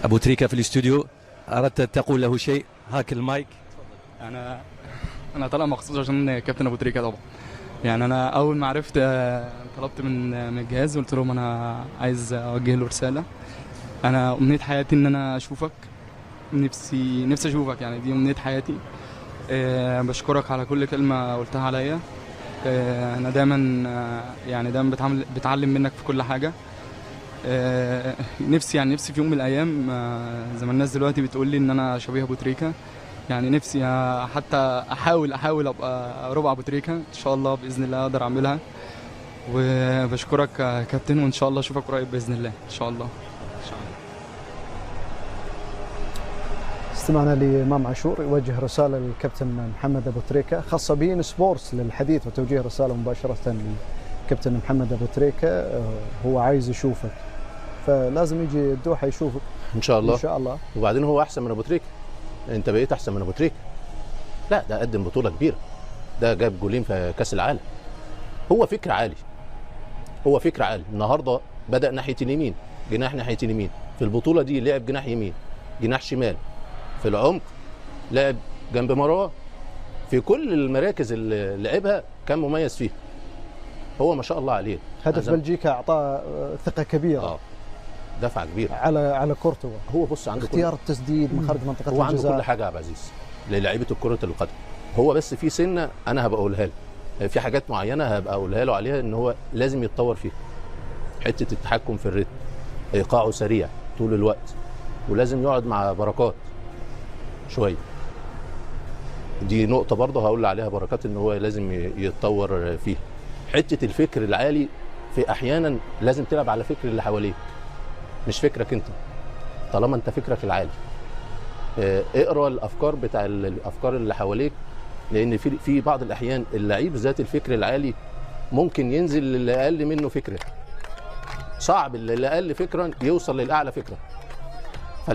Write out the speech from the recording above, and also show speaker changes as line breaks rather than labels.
أبو تريكة في الاستوديو، أردت أن تقول له شيء؟ هاك المايك.
انا انا طالع مخصوص عشان كابتن ابو تريكه طبعا. يعني انا اول ما عرفت طلبت من الجهاز، قلت لهم انا عايز اوجه له رساله. انا امنيه حياتي ان انا اشوفك، نفسي اشوفك، يعني دي امنيه حياتي. بشكرك على كل كلمه قلتها عليا. انا دايما يعني دايما بتعلم منك في كل حاجه. نفسي في يوم من الايام، زي ما الناس دلوقتي بتقول لي ان انا شبيه ابو تريكه. يعني نفسي حتى احاول ابقى ربع ابو تريكه ان شاء الله، باذن الله اقدر اعملها. وبشكرك يا كابتن، وان شاء الله اشوفك قريب باذن الله ان شاء الله.
استمعنا لإمام عاشور يوجه رسالة للكابتن محمد أبو تريكة خاصة بين سبورتس للحديث وتوجيه رسالة مباشرة للكابتن محمد أبو تريكة. هو عايز يشوفك، فلازم يجي الدوحة يشوفك
ان شاء الله.
ان شاء الله.
وبعدين هو احسن من ابو تريكة، انت بقيت احسن من ابو تريكة. لا ده قدم بطولة كبيرة، ده جاب جولين في كاس العالم. هو فكر عالي، هو فكر عالي. النهارده بدأ ناحية اليمين، جناح ناحية اليمين. في البطولة دي لعب جناح يمين، جناح شمال، في العمق لعب جنب مروان. في كل المراكز اللي لعبها كان مميز فيها. هو ما شاء الله عليه.
هدف بلجيكا اعطاه ثقة كبيرة،
دفعة كبيرة
على كورتوا.
هو بص عنده
اختيار التسديد من خارج منطقة
هو
الجزاء،
عنده كل حاجة يا عبد العزيز للاعيبة كرة القدم. هو بس في سنة انا هبقى اقولها له، في حاجات معينة هبقى اقولها له عليها ان هو لازم يتطور فيها. حتة التحكم في الريتم، ايقاعه سريع طول الوقت، ولازم يقعد مع بركات شويه. دي نقطه برضه هقول عليها بركات، ان هو لازم يتطور فيها. حته الفكر العالي، في احيانا لازم تلعب على فكر اللي حواليك مش فكرك انت. طالما انت فكرك العالي، اقرا الافكار الافكار اللي حواليك، لان في بعض الاحيان اللعيب ذات الفكر العالي ممكن ينزل للي اقل منه فكره. صعب اللي اقل فكرا يوصل للاعلى فكره.